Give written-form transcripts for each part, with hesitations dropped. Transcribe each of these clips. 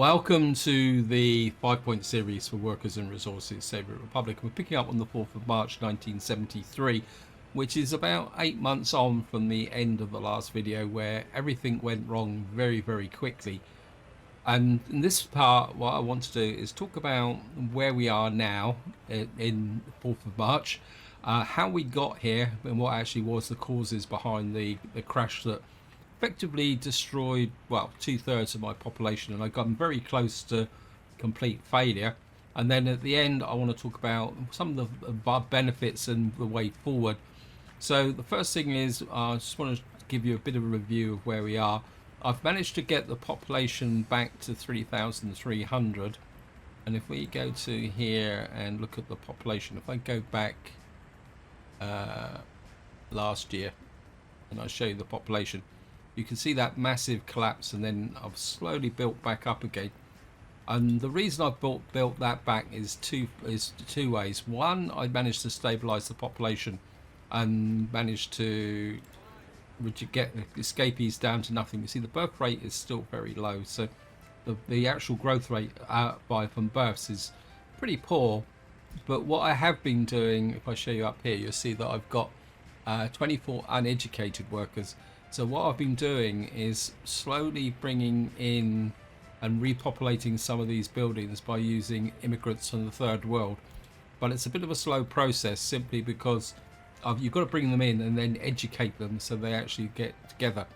Welcome to the 5-point series for Workers and Resources Soviet Republic. We're picking up on the 4th of March 1973, which is about 8 months on from the end of the last video where everything went wrong very, very quickly. And in this part, what I want to do is talk about where we are now in 4th of March, how we got here and what actually was the causes behind the crash that effectively destroyed, well, 2/3 of my population, and I got very close to complete failure. And then at the end, I want to talk about some of the benefits and the way forward. So the first thing is, I just want to give you a bit of a review of where we are. I've managed to get the population back to 3,300. And if we go to here and look at the population, if I go back last year and I show you the population, you can see that massive collapse, and then I've slowly built back up again. And the reason I've built that back is two ways. One, I managed to stabilize the population and managed to get escapees down to nothing. You see the birth rate is still very low, so the actual growth rate from births is pretty poor. But what I have been doing, if I show you up here, you'll see that I've got 24 uneducated workers. So what I've been doing is slowly bringing in and repopulating some of these buildings by using immigrants from the third world. But it's a bit of a slow process, simply because you've got to bring them in and then educate them so they actually get together.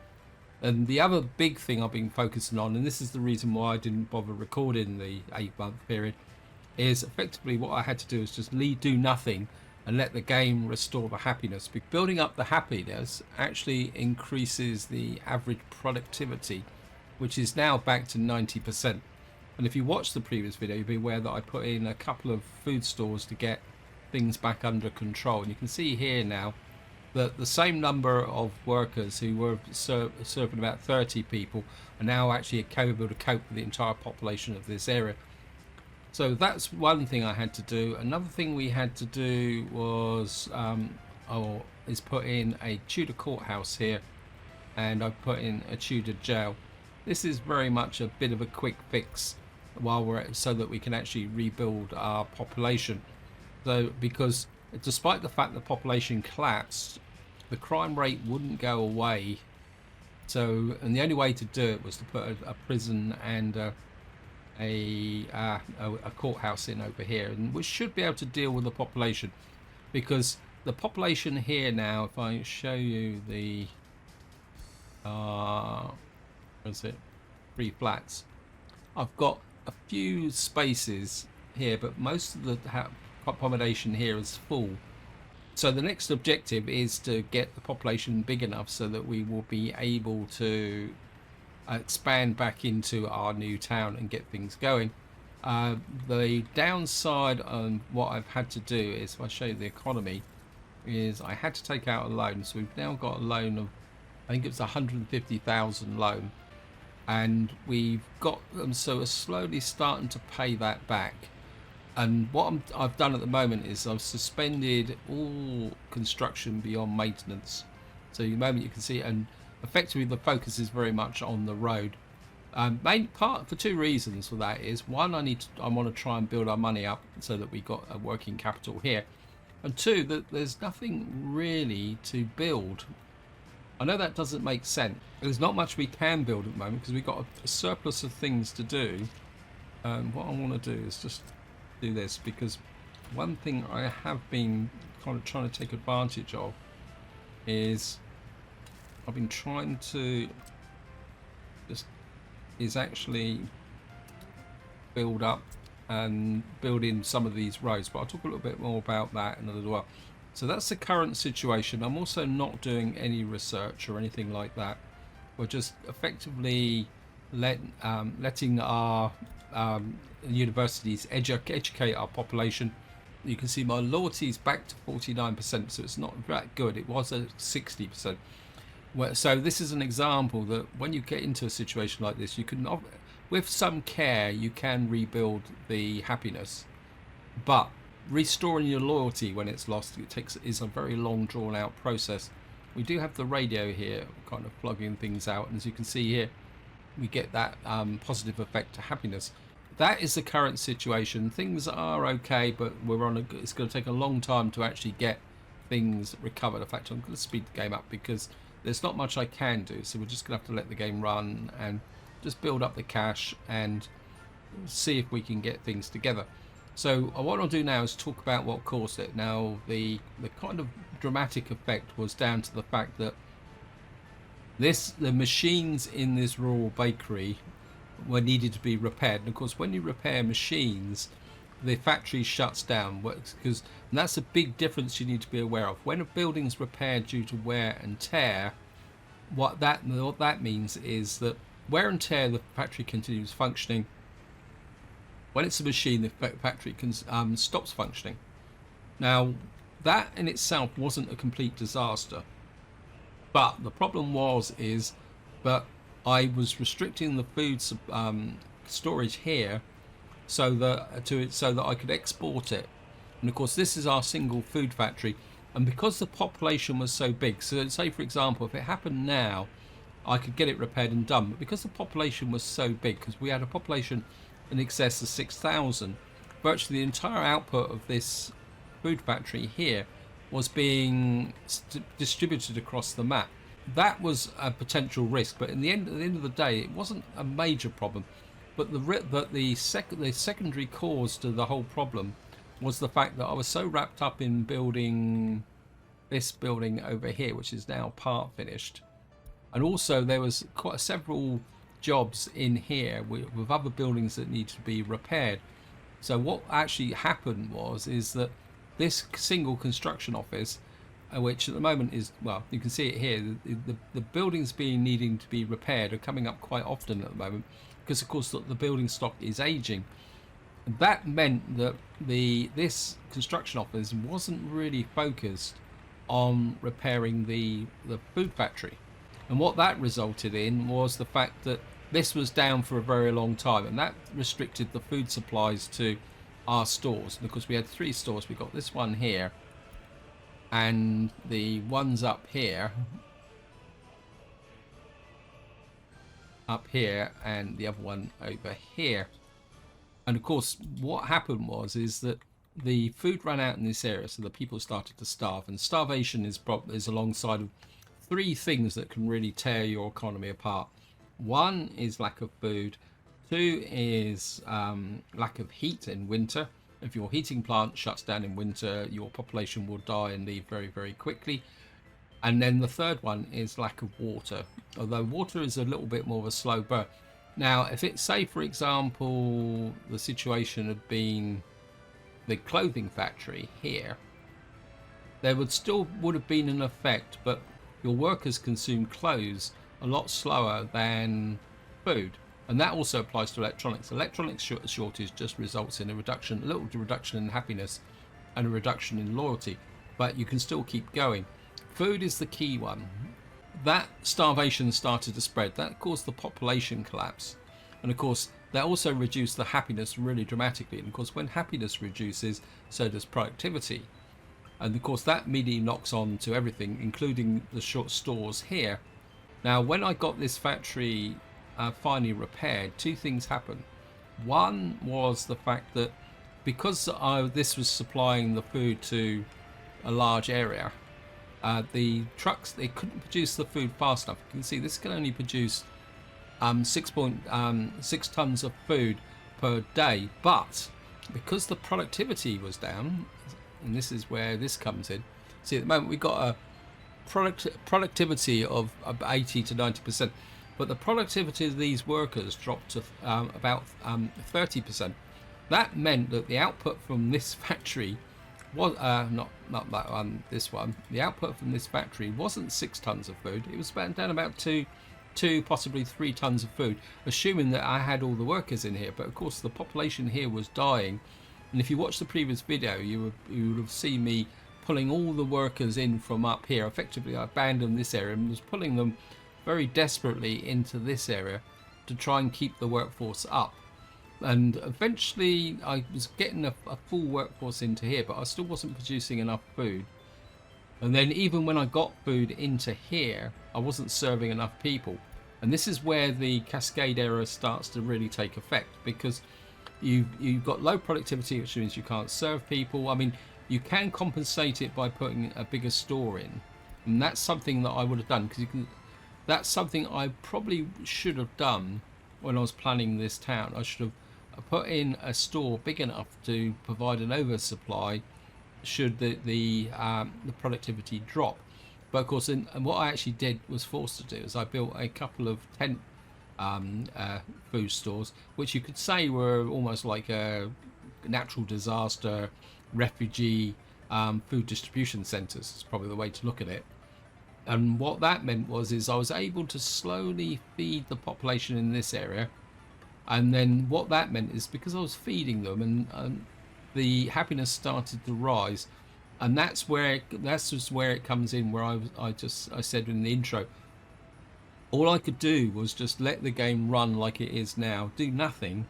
And the other big thing I've been focusing on, and this is the reason why I didn't bother recording the 8-month period, is effectively what I had to do is just do nothing and let the game restore the happiness. Building up the happiness actually increases the average productivity, which is now back to 90%. And if you watch the previous video, you'll be aware that I put in a couple of food stores to get things back under control. And you can see here now that the same number of workers who were serving about 30 people are now actually able to cope with the entire population of this area. So that's one thing I had to do. Another thing we had to do was is put in a Tudor courthouse here, and I put in a Tudor jail. This is very much a bit of a quick fix so that we can actually rebuild our population. So because despite the fact the population collapsed, the crime rate wouldn't go away. So, and the only way to do it was to put a prison and a courthouse in over here, and we should be able to deal with the population, because the population here now, if I show you the what's it, 3 flats, I've got a few spaces here, but most of the accommodation here is full. So the next objective is to get the population big enough so that we will be able to expand back into our new town and get things going. The downside on what I've had to do is, if I show you the economy, is I had to take out a loan. So we've now got a loan of, I think it's 150,000 loan, and we've got them, so we're slowly starting to pay that back. And what I've done at the moment is I've suspended all construction beyond maintenance. So the moment you can see, and effectively the focus is very much on the road. Main part for 2 reasons for that is, one, I want to try and build our money up so that we got a working capital here, and 2, that there's nothing really to build. I know that doesn't make sense. There's not much we can build at the moment because we've got a surplus of things to do. What I want to do is just do this, because one thing I have been kind of trying to take advantage of is I've been trying to actually build up and build in some of these roads, but I'll talk a little bit more about that in a little while. So that's the current situation. I'm also not doing any research or anything like that. We're just effectively letting our universities educate our population. You can see my loyalty is back to 49%, so it's not that good. It was at 60%. So this is an example that when you get into a situation like this, you can, with some care, you can rebuild the happiness, but restoring your loyalty when it's lost, is a very long, drawn out process. We do have the radio here kind of plugging things out, and as you can see here, we get that positive effect to happiness. That is the current situation. Things are okay, but it's going to take a long time to actually get things recovered. In fact, I'm going to speed the game up because there's not much I can do, so we're just going to have to let the game run and just build up the cash and see if we can get things together. So what I'll do now is talk about what caused it. Now, the kind of dramatic effect was down to the fact that the machines in this rural bakery were needed to be repaired. And of course, when you repair machines, the factory shuts down, because and that's a big difference you need to be aware of. When a building's repaired due to wear and tear, what that means is that wear and tear, the factory continues functioning. When it's a machine, the factory stops functioning. Now, that in itself wasn't a complete disaster, but the problem is that I was restricting the food storage here so that I could export it. And of course, this is our single food factory, and because the population was so big, so say for example, if it happened now, I could get it repaired and done. But because the population was so big, because we had a population in excess of 6,000, virtually the entire output of this food factory here was being distributed across the map. That was a potential risk, but at the end of the day, it wasn't a major problem. But the secondary cause to the whole problem was the fact that I was so wrapped up in building this building over here, which is now part finished, and also there was quite several jobs in here with other buildings that need to be repaired. So what actually happened is that this single construction office, which at the moment is, well, you can see it here, the buildings needing to be repaired are coming up quite often at the moment, because of course the building stock is aging. That meant that this construction office wasn't really focused on repairing the food factory. And what that resulted in was the fact that this was down for a very long time, and that restricted the food supplies to our stores. And of course we had 3 stores. We got this one here, and the ones up here, and the other one over here. And of course what happened is that the food ran out in this area, so the people started to starve. And starvation is alongside of 3 things that can really tear your economy apart. 1 is lack of food, 2 is lack of heat in winter. If your heating plant shuts down in winter, your population will die and leave very, very quickly. And then the 3rd one is lack of water, although water is a little bit more of a slow burn. Now, if it's, say for example, the situation had been the clothing factory here, there would have been an effect, but your workers consume clothes a lot slower than food. And that also applies to electronics. Electronics shortage just results in a little reduction in happiness and a reduction in loyalty, but you can still keep going. Food is the key one. That starvation started to spread. That caused the population collapse, and of course that also reduced the happiness really dramatically. And of course, when happiness reduces, so does productivity. And of course that immediately knocks on to everything, including the short stores here. Now, when I got this factory finally repaired, 2 things happened. One was the fact that because this was supplying the food to a large area, the trucks, they couldn't produce the food fast enough. You can see this can only produce 6.6 tons of food per day, but because the productivity was down, and this is where this comes in. See, at the moment we've got a productivity of 80 to 90%, but the productivity of these workers dropped to about 30%. That meant that the output from this factory was not that one, this one. The output from this factory wasn't 6 tons of food. It was down about two, possibly 3 tons of food, assuming that I had all the workers in here. But of course, the population here was dying, and if you watch the previous video, you would have seen me pulling all the workers in from up here. Effectively, I abandoned this area and was pulling them very desperately into this area to try and keep the workforce up. And eventually I was getting a full workforce into here, but I still wasn't producing enough food. And then even when I got food into here, I wasn't serving enough people. And this is where the cascade error starts to really take effect, because you've got low productivity, which means you can't serve people. I mean, you can compensate it by putting a bigger store in, and that's something that I would have done, because you can. That's something I probably should have done when I was planning this town. I should have put in a store big enough to provide an oversupply should the productivity drop. But of course, and what I actually did was forced to do is I built a couple of tent food stores, which you could say were almost like a natural disaster refugee food distribution centres. Is probably the way to look at it. And what that meant was is I was able to slowly feed the population in this area, and then what that meant is because I was feeding them, and the happiness started to rise, and that's just where it comes in, where I said in the intro, all I could do was just let the game run like it is now, do nothing,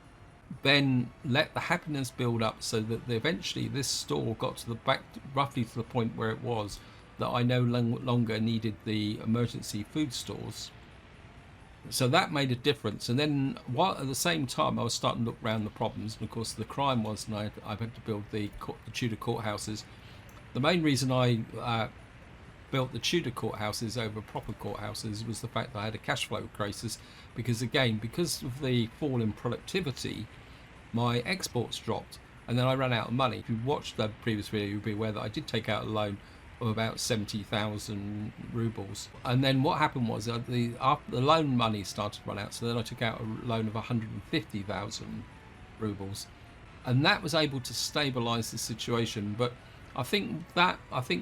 then let the happiness build up, so that eventually this store got to the back, roughly to the point where it was that I no longer needed the emergency food stores. So that made a difference. And then while at the same time I was starting to look around the problems, and of course the crime was, and I had to build the Tudor courthouses. The main reason I built the Tudor courthouses over proper courthouses was the fact that I had a cash flow crisis, because again, because of the fall in productivity, my exports dropped, and then I ran out of money. If you watched the previous video, you'll be aware that I did take out a loan of about 70,000 rubles, and then what happened was the loan money started to run out, so then I took out a loan of 150,000 rubles, and that was able to stabilize the situation. But I think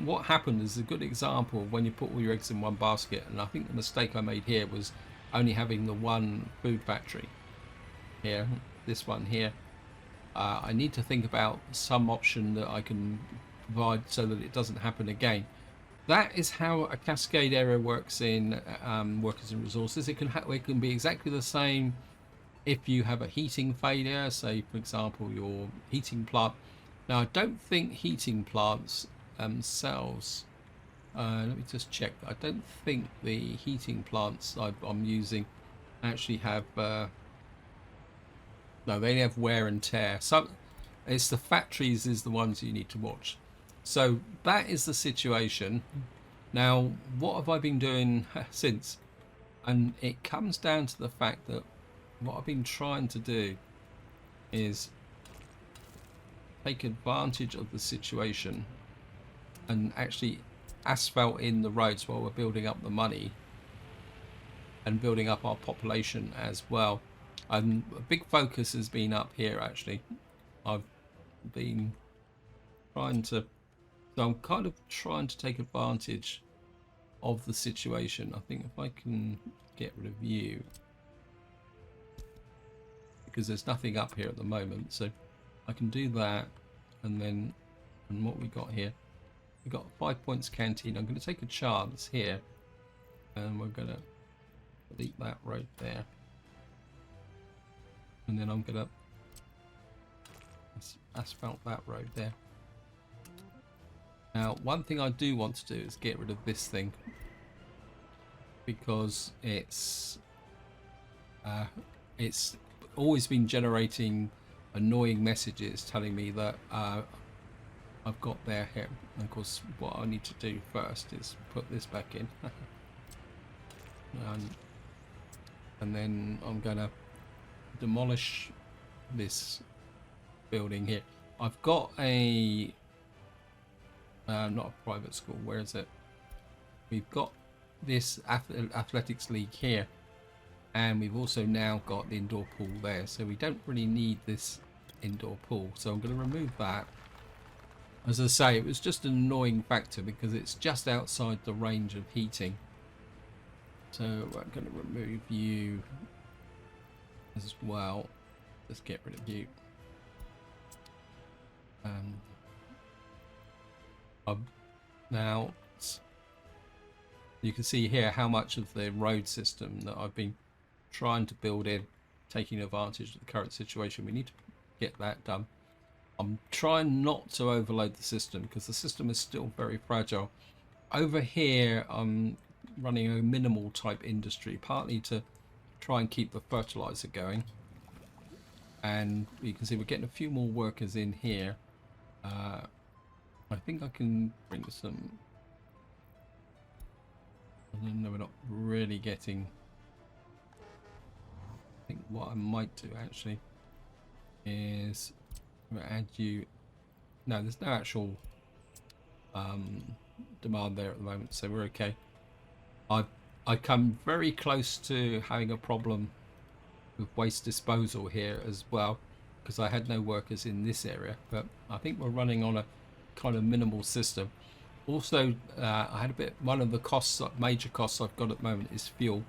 what happened is a good example of when you put all your eggs in one basket, and I think the mistake I made here was only having the one food factory here, this one here. I need to think about some option that I can provide so that it doesn't happen again. That is how a cascade error works in workers and resources. It can be exactly the same if you have a heating failure, say for example your heating plant. Now I don't think heating plants themselves, let me just check, I don't think the heating plants I'm using actually have no, they only have wear and tear. So it's the factories is the ones you need to watch. So that is the situation. Now, what have I been doing since? And it comes down to the fact that what I've been trying to do is take advantage of the situation and actually asphalt in the roads while we're building up the money and building up our population as well. And a big focus has been up here actually. I've been trying to, so I'm kind of trying to take advantage of the situation. I think if I can get rid of you, because there's nothing up here at the moment, so I can do that. And then, and what we got here, we got 5 points canteen. I'm going to take a chance here, and we're going to delete that road there, and then I'm going to asphalt that road there. Now, one thing I do want to do is get rid of this thing, because it's always been generating annoying messages telling me that I've got their here. And of course, what I need to do first is put this back in, and then I'm gonna demolish this building here. I've got a not a private school, where is it? We've got this athletics league here, and we've also now got the indoor pool there, so we don't really need this indoor pool, so I'm going to remove that. As I say, it was just an annoying factor because it's just outside the range of heating, so I'm going to remove you as well. Let's get rid of you. Now you can see here how much of the road system that I've been trying to build in, taking advantage of the current situation. We need to get that done. I'm trying not to overload the system because the system is still very fragile. Over here I'm running a minimal type industry, partly to try and keep the fertilizer going. And you can see we're getting a few more workers in here. I think I can bring some. No, we're not really getting. I think what I might do actually is add you. No, there's no actual demand there at the moment, so we're okay. I come very close to having a problem with waste disposal here as well, because I had no workers in this area, but I think we're running on a kind of minimal system. Also, I had a bit. One of the costs, major costs I've got at the moment is fuel.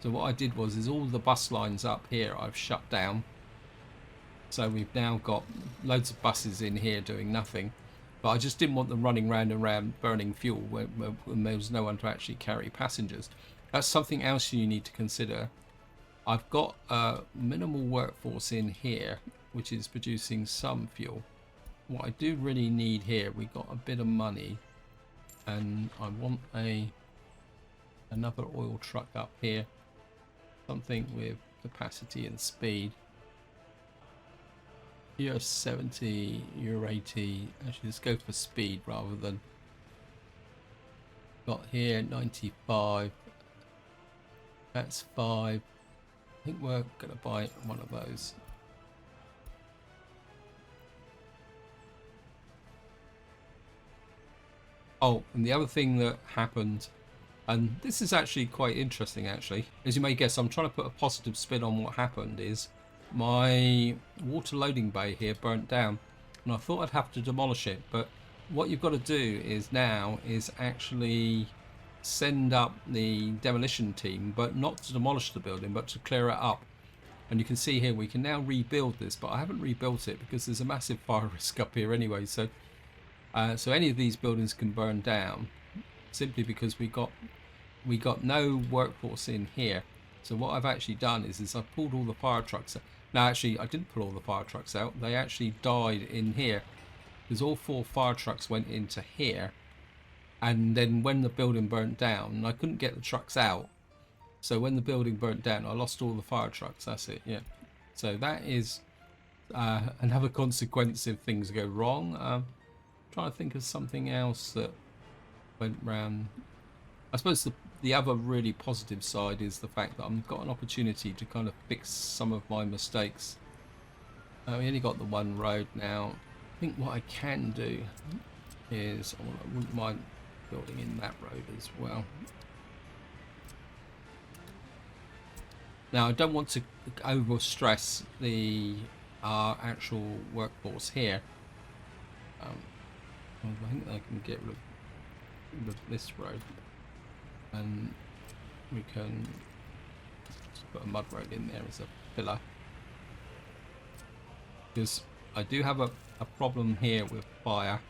So what I did was, is all the bus lines up here I've shut down. So we've now got loads of buses in here doing nothing. But I just didn't want them running round and round burning fuel when there was no one to actually carry passengers. That's something else you need to consider. I've got a minimal workforce in here, which is producing some fuel. What I do really need here, we got a bit of money, and I want another oil truck up here, something with capacity and speed. Euro 70, Euro 80. Actually, let's go for speed rather than. Got here 95. That's 5. I think we're gonna buy one of those. Oh, and the other thing that happened, and this is actually quite interesting actually, as you may guess, I'm trying to put a positive spin on what happened, is my water loading bay here burnt down, and I thought I'd have to demolish it, but what you've got to do is now is actually send up the demolition team, but not to demolish the building, but to clear it up. And you can see here we can now rebuild this, but I haven't rebuilt it because there's a massive fire risk up here anyway, so so any of these buildings can burn down simply because we got no workforce in here. So what I've actually done is I've pulled all the fire trucks out. Now actually I didn't pull all the fire trucks out, they actually died in here because all 4 fire trucks went into here, and then when the building burnt down I couldn't get the trucks out, so when the building burnt down I lost all the fire trucks. That's it. Yeah, so that is another consequence if things go wrong. Trying to think of something else that went round. I suppose the other really positive side is the fact that I've got an opportunity to kind of fix some of my mistakes. We only got the one road now. I think what I can do is I wouldn't mind building in that road as well. Now I don't want to over stress the actual workforce here. I think I can get rid of this road, and we can just put a mud road in there as a pillar, because I do have a problem here with fire,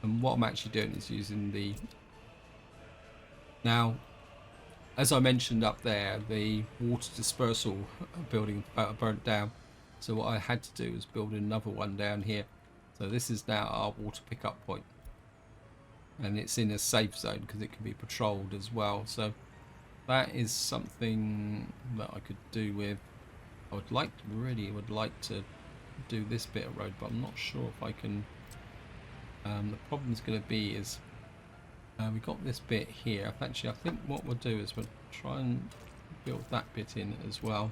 and what I'm actually doing is using the, now as I mentioned up there, the water dispersal building burnt down. So what I had to do was build another one down here. So this is now our water pickup point, and it's in a safe zone because it can be patrolled as well. So that is something that I could do with. I would like to, really would like to do this bit of road, but I'm not sure if I can. The problem is going to be is we got this bit here. Actually, I think what we'll do is we'll try and build that bit in as well.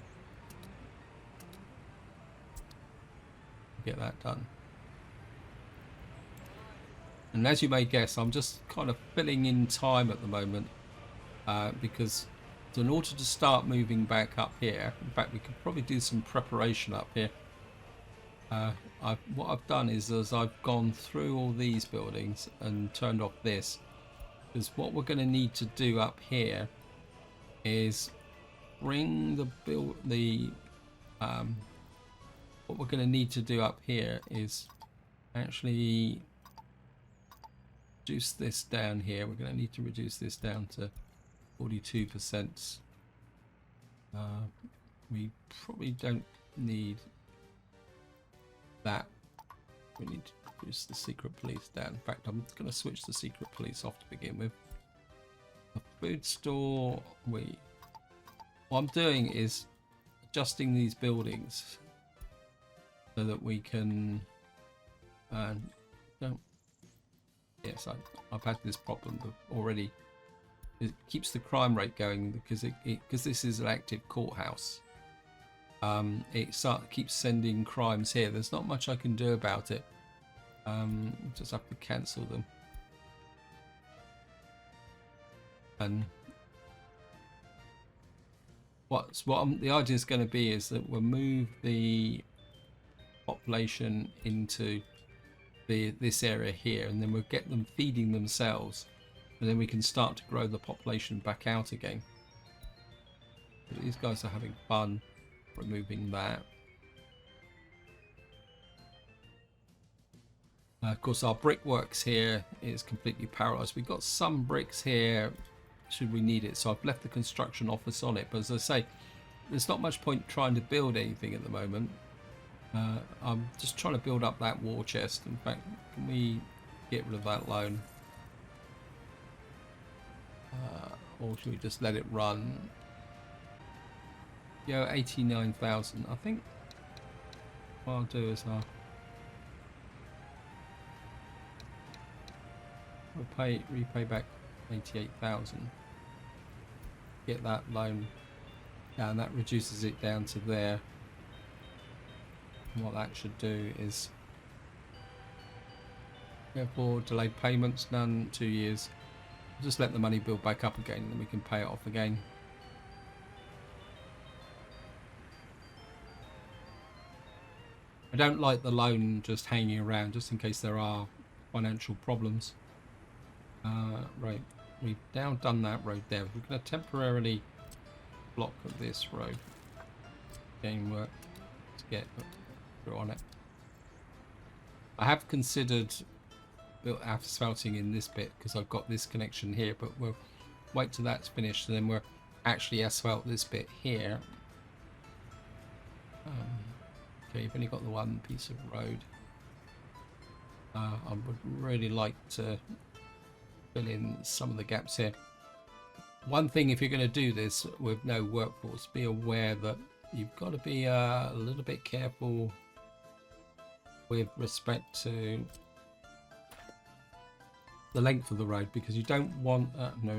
Get that done. And as you may guess, I'm just kind of filling in time at the moment, because in order to start moving back up here, in fact we could probably do some preparation up here. What I've done is I've gone through all these buildings and turned off this, because what we're going to need to do up here is bring what we're going to need to do up here is actually reduce this down here. We're going to need to reduce this down to 42%. We probably don't need that. We need to reduce the secret police down. In fact, I'm going to switch the secret police off to begin with. food store. What I'm doing is adjusting these buildings so that we can. Don't. Yes, I've had this problem already. It keeps the crime rate going because this is an active courthouse. It keeps sending crimes here. There's not much I can do about it. Just have to cancel them. And the idea is going to be is that we'll move the population into this area here, and then we'll get them feeding themselves, and then we can start to grow the population back out again. But these guys are having fun removing that. Of course, our brickworks here is completely paralysed. We've got some bricks here should we need it, so I've left the construction office on it, but as I say, there's not much point trying to build anything at the moment. I'm just trying to build up that war chest. In fact, can we get rid of that loan, or should we just let it run? 89,000. I think what I'll do is we'll repay back 88,000. Get that loan, and that reduces it down to there. And what that should do is, therefore, delayed payments, none, 2 years. Just let the money build back up again, and then we can pay it off again. I don't like the loan just hanging around, just in case there are financial problems. Right, we've now done that road there. We're going to temporarily block this road. Game work to get through on it. I have considered asphalting in this bit because I've got this connection here, but we'll wait till that's finished, and then we'll actually asphalt this bit here. Okay, you've only got the one piece of road. I would really like to fill in some of the gaps here. One thing, if you're going to do this with no workforce, be aware that you've got to be a little bit careful with respect to the length of the road, because you don't want no.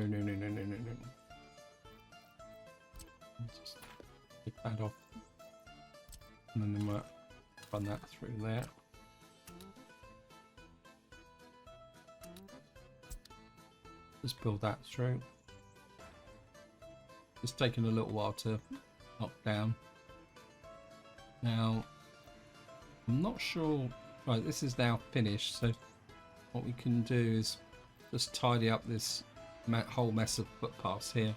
Just take that off, and then we'll run that through there. Just build that through. It's taken a little while to knock down. Now, I'm not sure. Right, this is now finished, so what we can do is just tidy up this whole mess of footpaths here.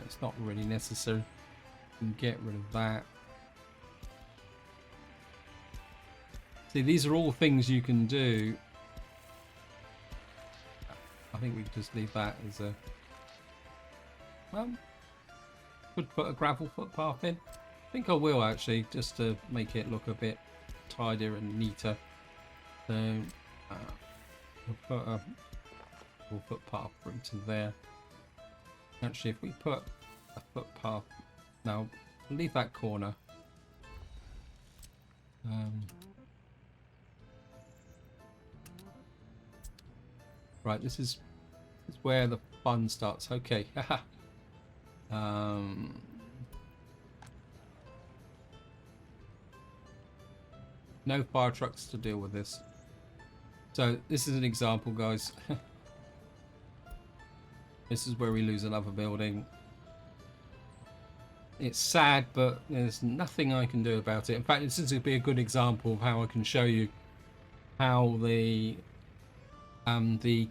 It's not really necessary. We can get rid of that. See, these are all things you can do. I think we could just leave that as a... Well, could put a gravel footpath in. I think I will actually, just to make it look a bit tidier and neater. So we'll put a footpath into there. Actually, if we put a footpath, now leave that corner. Right, this is where the fun starts. Okay. No fire trucks to deal with this. So this is an example, guys. This is where we lose another building. It's sad, but there's nothing I can do about it. In fact, this is going to be a good example of how I can show you how the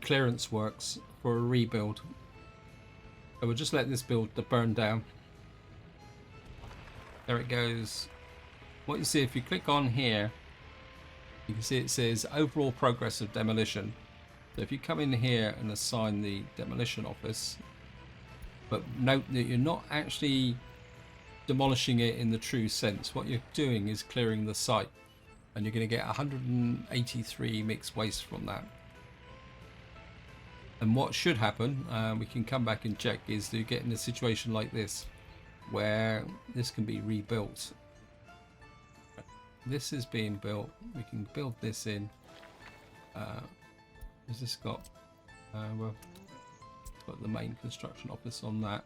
clearance works for a rebuild. So we'll just let this build burn down. There it goes. What you see, if you click on here, you can see it says overall progress of demolition. So if you come in here and assign the demolition office, but note that you're not actually demolishing it in the true sense. What you're doing is clearing the site, and you're going to get 183 mixed waste from that. And what should happen, we can come back and check, is to get in a situation like this where this can be rebuilt. This is being built. We can build this in. Has this got? Well, it's got the main construction office on that.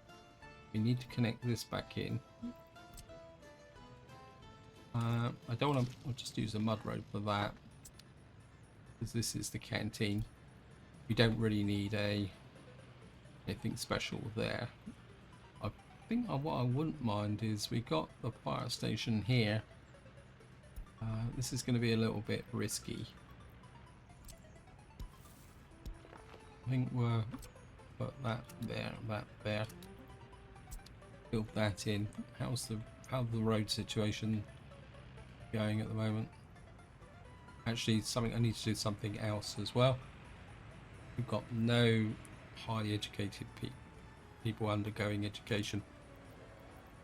We need to connect this back in. I don't want to. I'll just use a mud road for that, because this is the canteen. We don't really need anything special there. I think what I wouldn't mind is we got the fire station here. This is going to be a little bit risky. I think we'll put that there, that there. Build that in. How's the road situation going at the moment? Actually, I need to do something else as well. We've got no highly educated people undergoing education.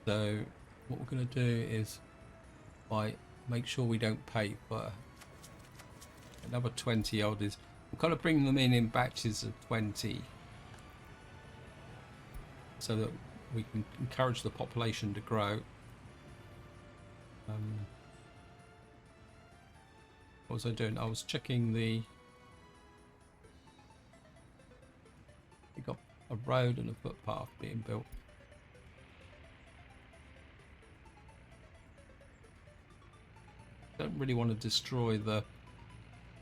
So what we're going to do is make sure we don't pay for another 20 elders. We're kind of bringing them in batches of 20, so that we can encourage the population to grow. What was I doing? I was checking we got a road and a footpath being built. Don't really want to destroy the...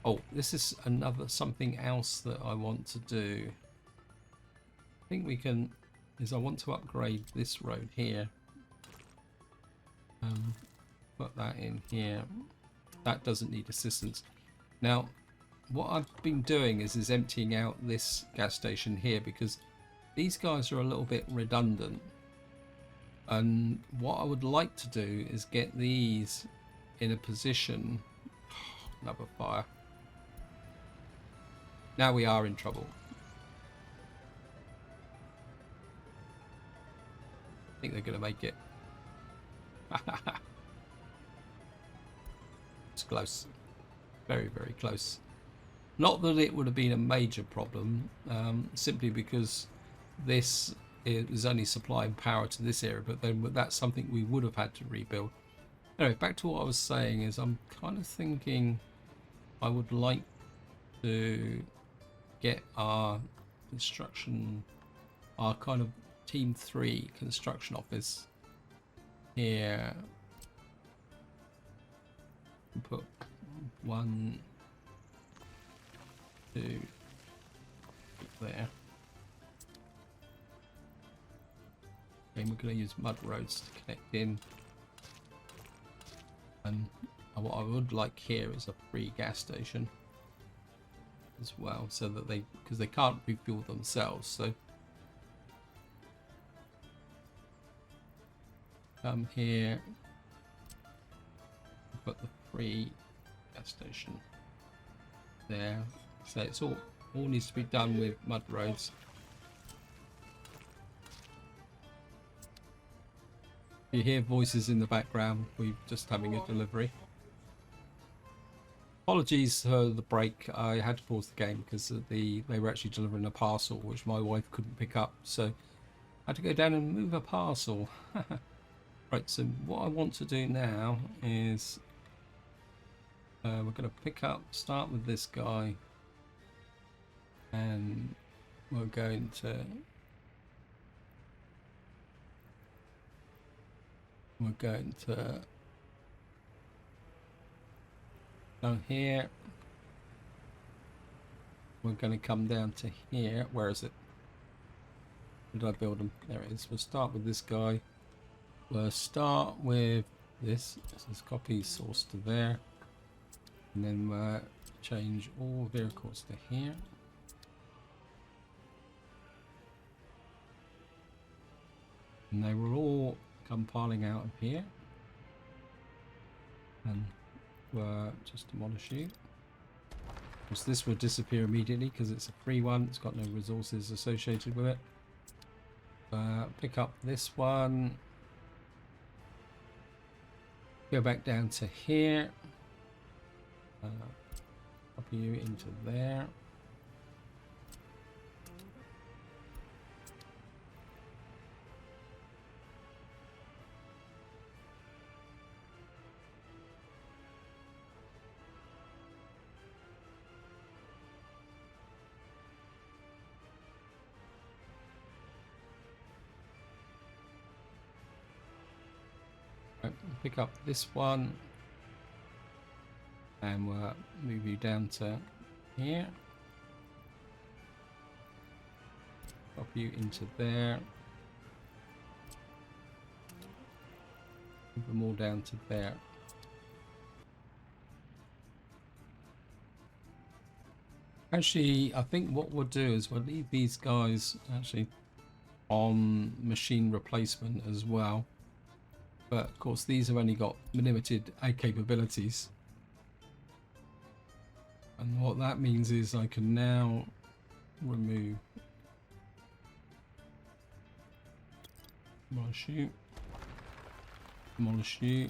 Oh, this is something else that I want to do. I think we can... I want to upgrade this road here. Put that in here. That doesn't need assistance. Now, what I've been doing is emptying out this gas station here, because these guys are a little bit redundant. And what I would like to do is get these in a position... Another fire. Now we are in trouble. I think they're going to make it. It's close. Very, very close. Not that it would have been a major problem, simply because this is only supplying power to this area, but then that's something we would have had to rebuild. Anyway, back to what I was saying is I'm kind of thinking I would like to get our construction, our kind of Team 3 construction office here. Put 1, 2 there. And we're going to use mud roads to connect in. And what I would like here is a free gas station as well, so that because they can't refuel themselves, so come here, put the free gas station there. So it's all needs to be done with mud roads. You hear voices in the background. We're just having a delivery. Apologies for the break. I had to pause the game because they were actually delivering a parcel which my wife couldn't pick up, so I had to go down and move a parcel. Right, so what I want to do now is we're going to start with this guy, and we're going to down here. We're going to come down to here. Where is it? Where did I build them? There it is. We'll start with this guy. We'll start with this. This is copy source to there. And then we'll change all vehicles to here. And they will all come piling out of here. And we'll just demolish you. Of course, this will disappear immediately because it's a free one. It's got no resources associated with it. Pick up this one. Go back down to here. Copy you into there. pick up this one and we'll move you down to here. Drop you into there. Move them all down to there. Actually, I think what we'll do is we'll leave these guys actually on machine replacement as well. But of course, these have only got limited capabilities. And what that means is I can now remove demolish you, demolish you,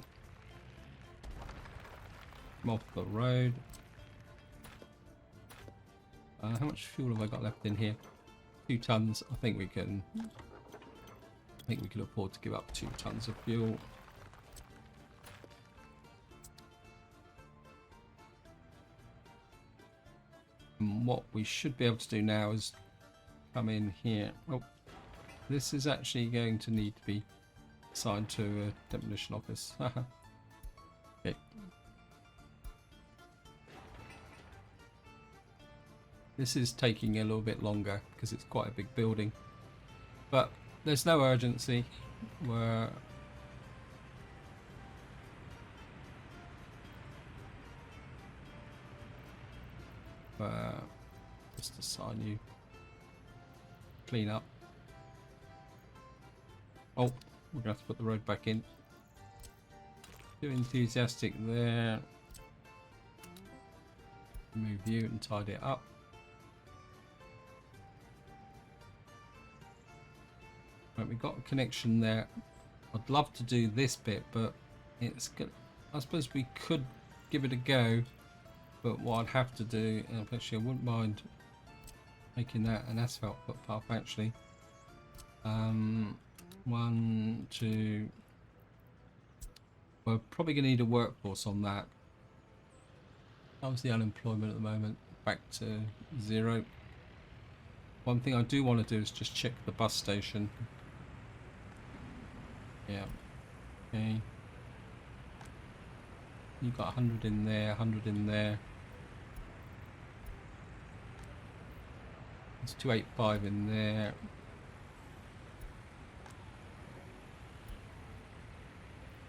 come off the road. How much fuel have I got left in here? 2 tons. I think we can afford to give up 2 tons of fuel. And what we should be able to do now is come in here. Oh, this is actually going to need to be assigned to a demolition office. Okay. This is taking a little bit longer because it's quite a big building, but there's no urgency. We're just assign you clean up. Oh, we're gonna have to put the road back in. Too enthusiastic there. Move you and tidy it up. Right, we've got a connection there. I'd love to do this bit, but it's good. I suppose we could give it a go, but what I'd have to do, and actually I wouldn't mind making that an asphalt footpath actually. 1, 2. We're probably going to need a workforce on that. That was the unemployment at the moment, back to 0. One thing I do want to do is just check the bus station. Yeah. Okay. You've got 100 in there, 100 in there. There's 285 in there.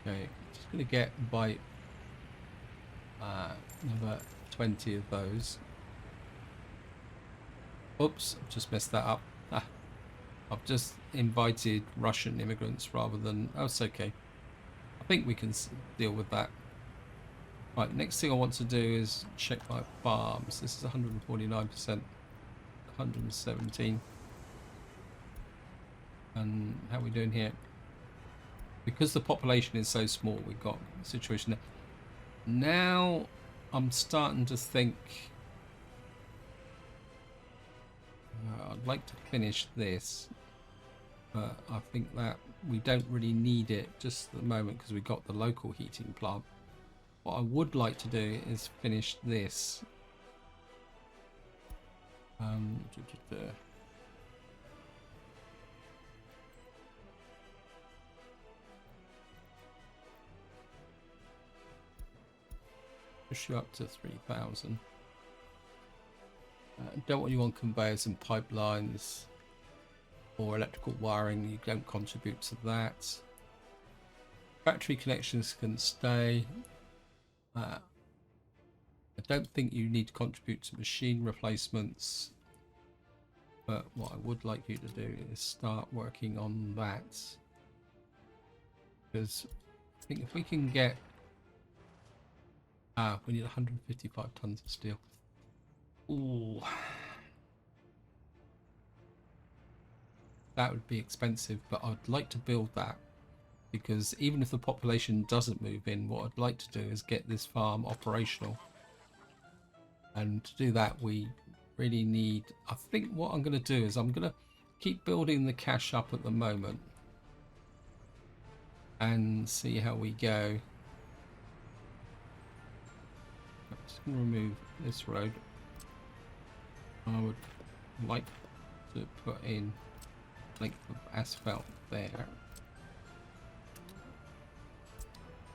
Okay, just going to get by another 20 of those. Oops, I've just messed that up. I've just invited Russian immigrants rather than... Oh, it's okay. I think we can deal with that. Right, next thing I want to do is check my farms. This is 149%, 117. And how are we doing here? Because the population is so small, we've got a situation there. Now I'm starting to think I'd like to finish this, but I think that we don't really need it just at the moment because we've got the local heating plant. What I would like to do is finish this. Push you up to 3,000. Don't want you on conveyors and pipelines or electrical wiring. You don't contribute to that. Factory connections can stay. I don't think you need to contribute to machine replacements, but what I would like you to do is start working on that, because I think if we can get we need 155 tons of steel. Ooh, that would be expensive, but I'd like to build that, because even if the population doesn't move in, what I'd like to do is get this farm operational, and to do that we really need, I think what I'm going to do is I'm going to keep building the cache up at the moment and see how we go. I'm just going to remove this road. I would like to put in length of asphalt there.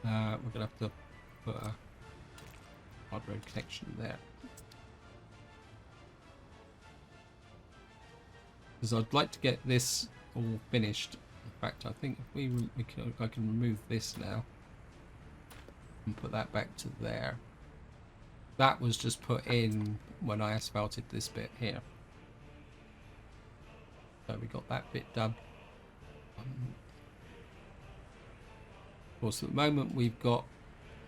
We're gonna have to put a hard road connection there, because I'd like to get this all finished. In fact, I think if I can remove this now and put that back to there. That was just put in when I asphalted this bit here. So we got that bit done. Of course, at the moment we've got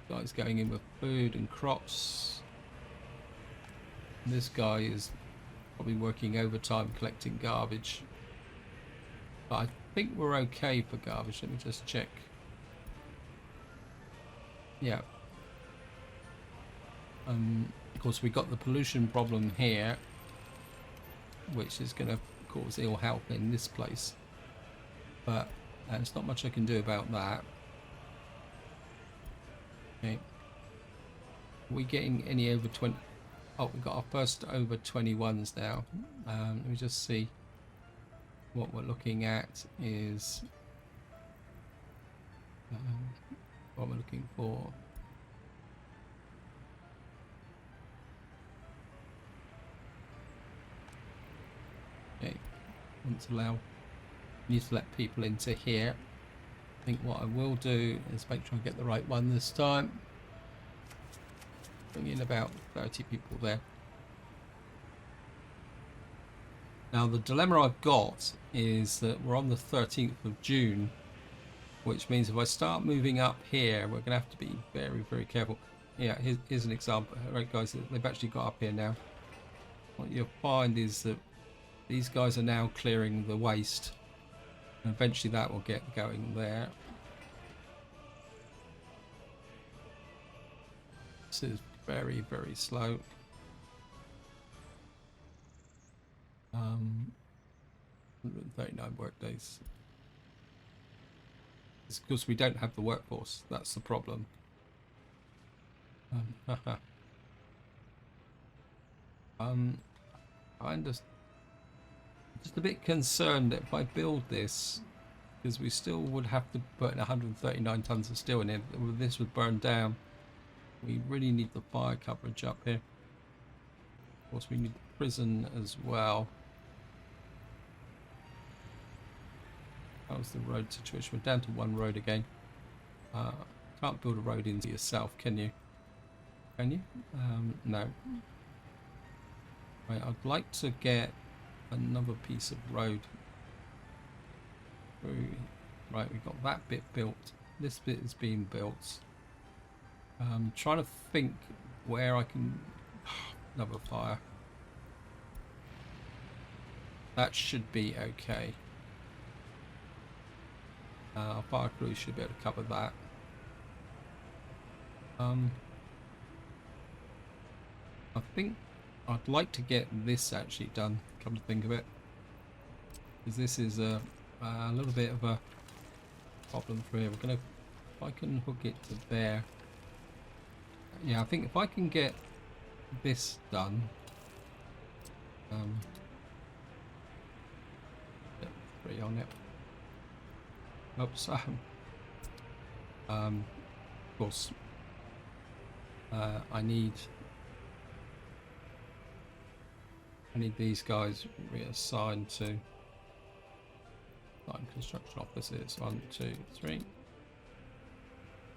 guys going in with food and crops. This guy is probably working overtime collecting garbage. But I think we're okay for garbage. Let me just check. Yeah. Of course, we got the pollution problem here, which is going to cause ill health in this place. But there's not much I can do about that. Okay. Are we getting any over 20? Oh, we've got our first over 21s now. Let me just see. What we're looking at is what we're looking for. Okay, want to allow, need to let people into here. I think what I will do is make sure I get the right one this time. Bring in about 30 people there. Now the dilemma I've got is that we're on the 13th of June, which means if I start moving up here, we're going to have to be very, very careful. Yeah, here's an example. Right, guys, they've actually got up here now. What you'll find is that these guys are now clearing the waste, and eventually that will get going there. This is very, very slow. 139 work days. It's because we don't have the workforce. That's the problem. I'm just a bit concerned that if I build this, because we still would have to put in 139 tons of steel in it, this would burn down. We really need the fire coverage up here. Of course, we need the prison as well. How's the road situation? We're down to one road again. Can't build a road into yourself, can you? Can you? No. Right, I'd like to get another piece of road through. Right, we've got that bit built. This bit is being built. Trying to think where I can. Another fire. That should be okay. Our fire crew should be able to cover that. I think I'd like to get this actually done, come to think of it, because this is a little bit of a problem for here. We're gonna, if I can hook it to there. Yeah, I think if I can get this done. Get 3 on it. Oops. Of course, I need these guys reassigned to site construction officers. 1, 2, 3.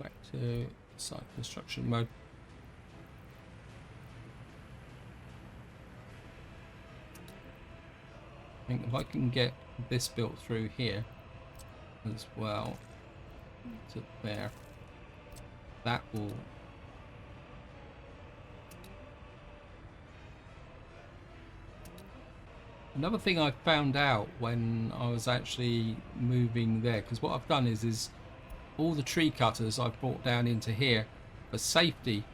Back to site construction mode. I think if I can get this built through here as well to there, that will another thing I found out when I was actually moving there, because what I've done is all the tree cutters I've brought down into here for safety,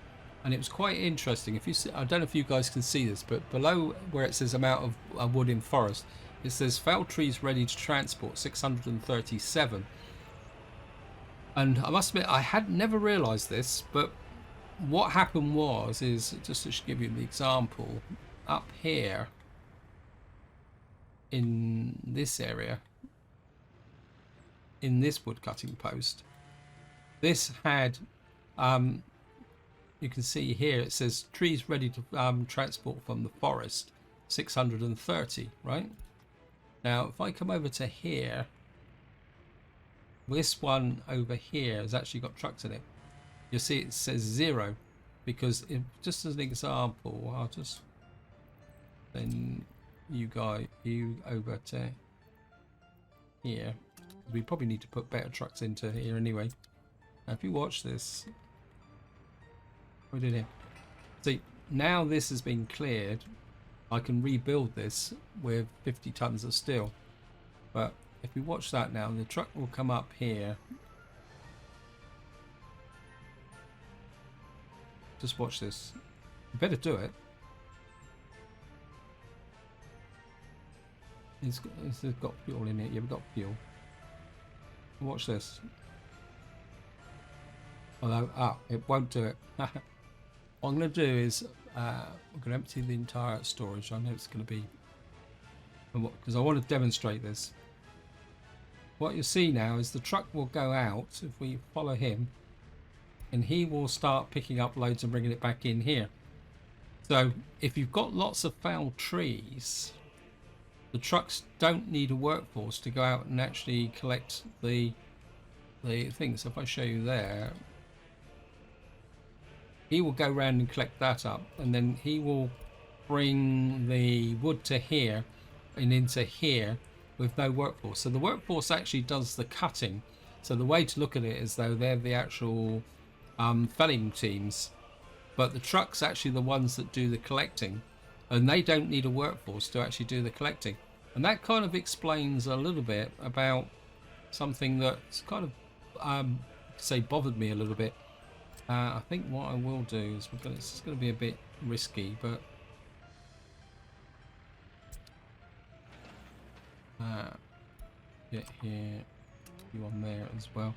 and it was quite interesting. If you see, I don't know if you guys can see this, but below where it says amount of wood in forest, it says felled trees ready to transport 637. And I must admit, I had never realised this, but what happened is, just to give you the example, up here in this area, in this wood cutting post, This had, you can see here it says trees ready to transport from the forest, 630, right? Now if I come over to here, this one over here has actually got trucks in it. You'll see it says 0 because just as an example, I'll just then you over to here. We probably need to put better trucks into here anyway. Now if you watch this, what we did here. See, now this has been cleared. I can rebuild this with 50 tons of steel. But if we watch that now, the truck will come up here. Just watch this. You better do it. It's got fuel in it. You've got fuel. Watch this. Although, it won't do it. What I'm going to do is we're going to empty the entire storage. I know it's going to be, because I want to demonstrate this. What you see now is the truck will go out if we follow him, and he will start picking up loads and bringing it back in here. So if you've got lots of foul trees, the trucks don't need a workforce to go out and actually collect the things. So if I show you there, he will go around and collect that up, and then he will bring the wood to here and into here with no workforce. So the workforce actually does the cutting. So the way to look at it is though they're the actual felling teams, but the truck's actually the ones that do the collecting, and they don't need a workforce to actually do the collecting. And that kind of explains a little bit about something that's kind of say bothered me a little bit. I think what I will do is it's going to be a bit risky, but get here, you on there as well,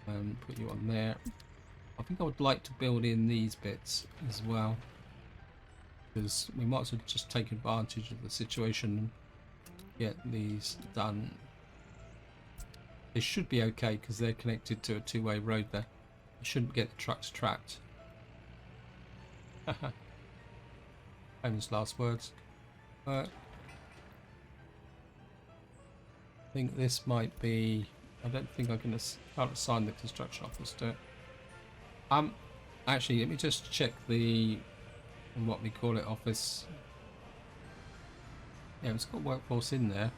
and put you on there. I think I would like to build in these bits as well, because we might as well just take advantage of the situation and get these done. They should be okay because they're connected to a two-way road there. You shouldn't get the trucks trapped. Famous last words. I think this might be. I don't think I can can't assign the construction office to it. Actually, let me just check the what we call it office. Yeah, it's got workforce in there.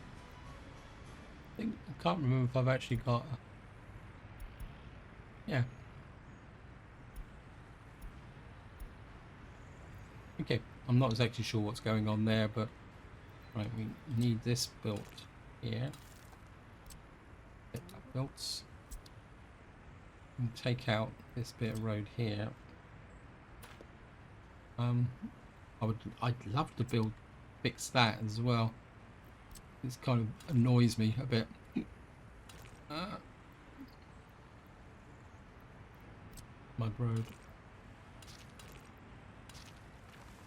I can't remember if I've actually got. Yeah. Okay, I'm not exactly sure what's going on there, but right, we need this built here. Get that built. And take out this bit of road here. I'd love to fix that as well. This kind of annoys me a bit. Mud road.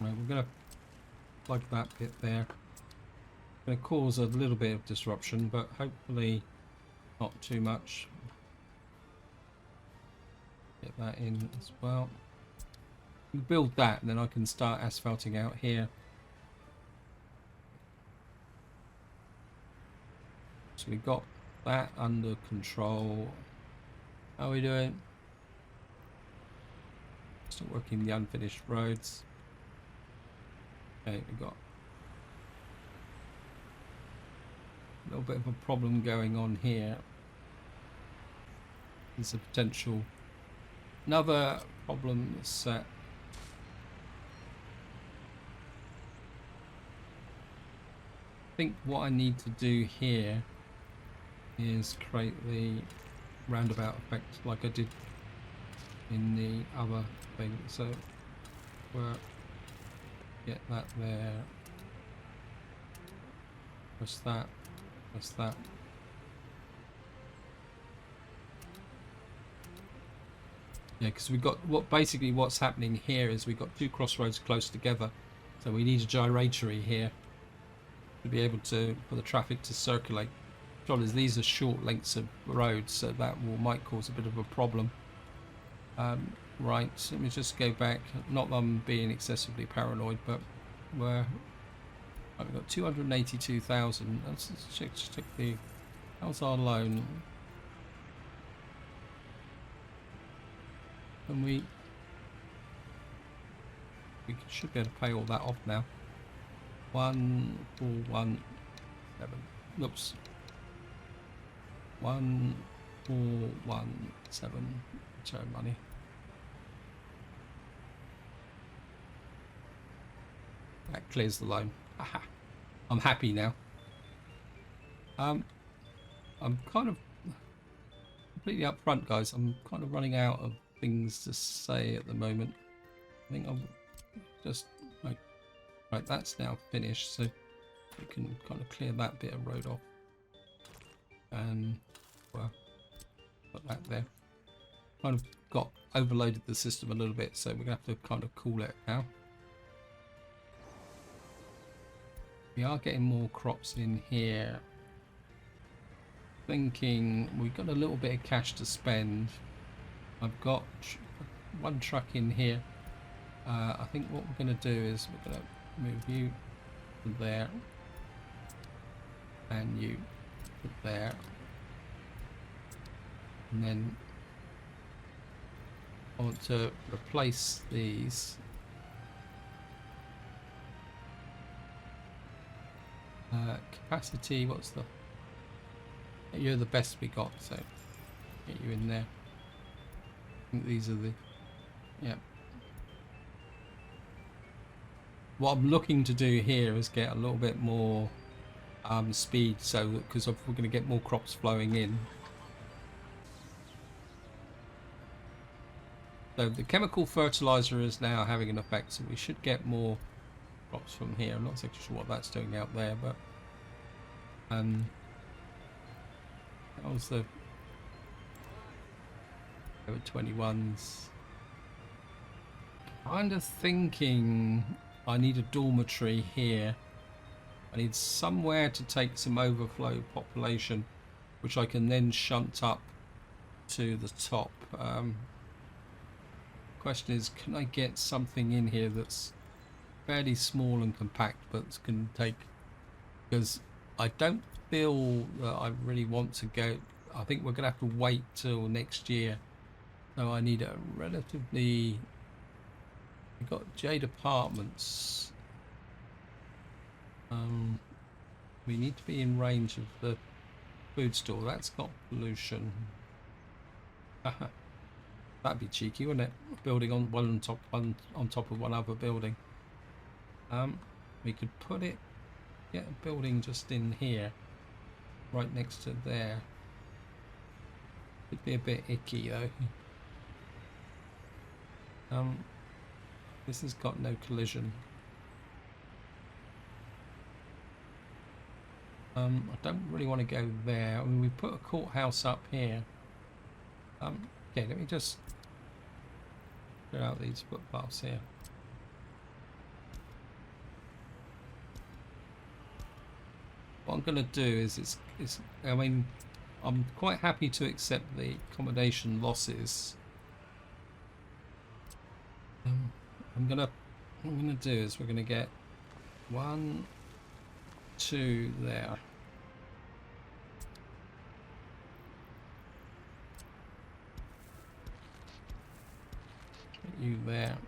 Right, we're going to plug that bit there. Going to cause a little bit of disruption, but hopefully not too much. Get that in as well. Build that, and then I can start asphalting out here. So we got that under control. How are we doing? Still working the unfinished roads. Okay, we got a little bit of a problem going on here. There's a potential another problem set. I think what I need to do here is create the roundabout effect like I did in the other thing. So we'll get that there. Press that. Press that. Yeah, because we've got what's happening here is we've got two crossroads close together, so we need a gyratory here to be able to for the traffic to circulate. Trouble is, these are short lengths of road, so that might cause a bit of a problem. Right, so let me just go back. Not that I'm being excessively paranoid, but we've got 282,000. Let's check the. How's our loan? And we should be able to pay all that off now. 1417. Oops. 1417. Return money. That clears the loan. Aha. I'm happy now. I'm kind of completely upfront, guys. I'm kind of running out of things to say at the moment. I think I'll just right. That's now finished, so we can kind of clear that bit of road off, and well, put that there. Kind of got overloaded the system a little bit, so we're gonna have to kind of cool it now. We are getting more crops in here. Thinking we've got a little bit of cash to spend. I've got one truck in here. I think what we're going to do is we're going to move you to there and you to there, and then I want to replace these. Capacity, what's the... You're the best we got, so get you in there. I think these are the... Yep. What I'm looking to do here is get a little bit more speed, so because we're going to get more crops flowing in. So the chemical fertilizer is now having an effect, so we should get more crops from here. I'm not exactly sure what that's doing out there, but that was the 21s. Kind of thinking I need a dormitory here. I need somewhere to take some overflow population, which I can then shunt up to the top. Question is, can I get something in here that's fairly small and compact, but can take... Because I don't feel that I really want to go... I think we're going to have to wait till next year. So I need a relatively... We've got Jade Apartments. We need to be in range of the food store. That's got pollution. That'd be cheeky, wouldn't it? Building on one on top of one other building. We could put it, get a building just in here, right next to there. Could be a bit icky though. This has got no collision. I don't really want to go there. I mean, we put a courthouse up here. Okay, let me just clear out these footpaths here. What I'm going to do is, I mean, I'm quite happy to accept the accommodation losses. What I'm gonna do is we're gonna get 1, 2 there. Get you there.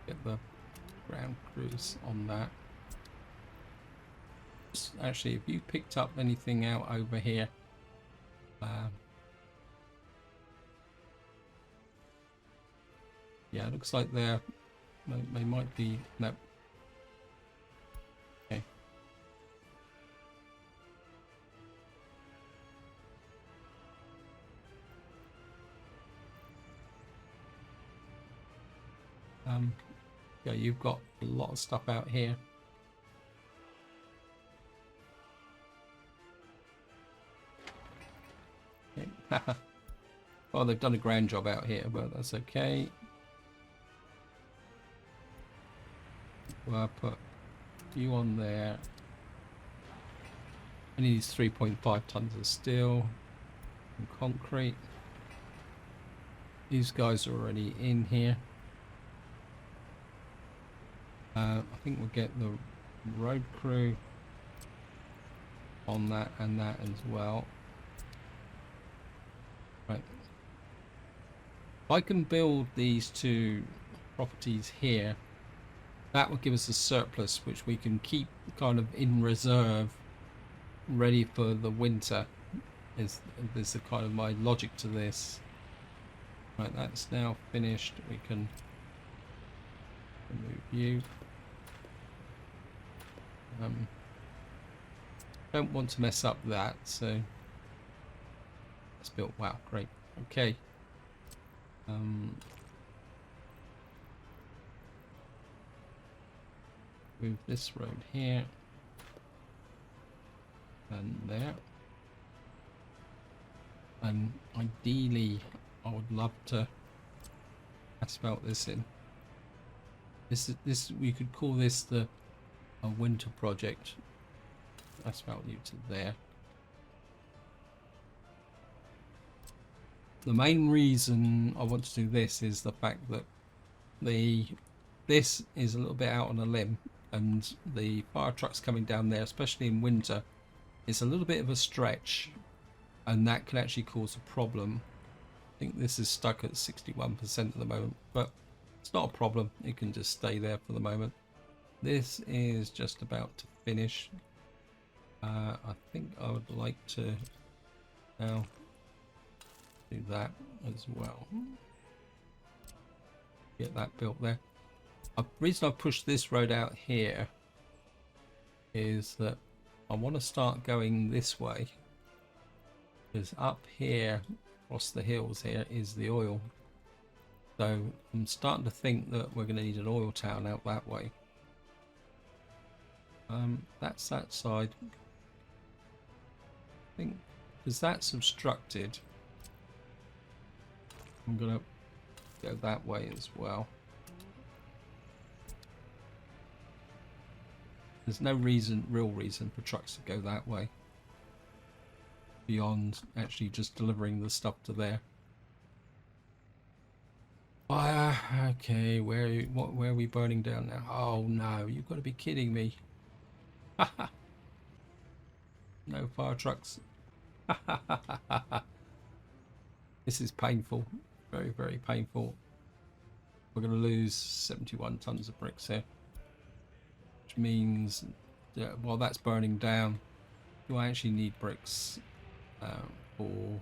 Get the ground crews on that. Actually, if you picked up anything out over here, yeah, it looks like they might be... No. Okay. Yeah, you've got a lot of stuff out here. Okay. Well, they've done a grand job out here, but that's okay. Well, I'll put you on there. And he needs 3.5 tons of steel and concrete. These guys are already in here. I think we'll get the road crew on that and that as well. Right. If I can build these two properties here, that will give us a surplus which we can keep kind of in reserve, ready for the winter. Is the kind of my logic to this. Right, that's now finished. We can remove you. Don't want to mess up that, so it's built. Wow, great. Okay. Move this road here and there. And ideally, I would love to asphalt this in. This we could call this a winter project. Asphalt you to there. The main reason I want to do this is the fact that this is a little bit out on a limb, and the fire trucks coming down there, especially in winter, it's a little bit of a stretch, and that can actually cause a problem. I think this is stuck at 61% at the moment, but it's not a problem. It can just stay there for the moment. This is just about to finish. I think I would like to now do that as well. Get that built there. The reason I pushed this road out here is that I want to start going this way, because up here across the hills here is the oil. So I'm starting to think that we're going to need an oil town out that way. That's that side. I think because that's obstructed, I'm going to go that way as well. There's no real reason for trucks to go that way beyond actually just delivering the stuff to there. Okay, where are we burning down now? Oh no, you've got to be kidding me. No fire trucks. This is painful. Very, very painful. We're going to lose 71 tons of bricks here. Which means, while that's burning down, do I actually need bricks for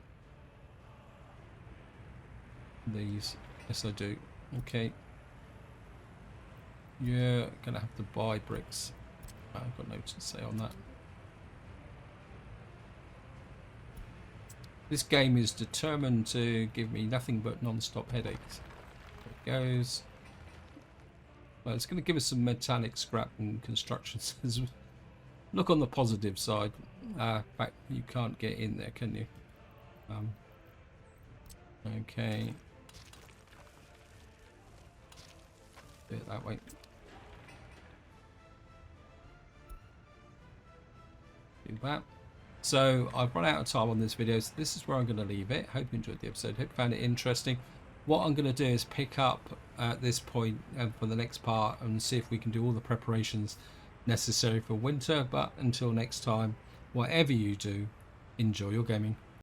these? Yes, I do. Okay. Yeah, going to have to buy bricks. I've got no to say on that. This game is determined to give me nothing but non-stop headaches. There it goes. Well, it's going to give us some metallic scrap and constructions. Look on the positive side. In fact, you can't get in there, can you? Okay. Do it that way. Do that. So I've run out of time on this video, so this is where I'm going to leave it. Hope you enjoyed the episode. Hope you found it interesting. What I'm going to do is pick up at this point for the next part and see if we can do all the preparations necessary for winter. But until next time, whatever you do, enjoy your gaming.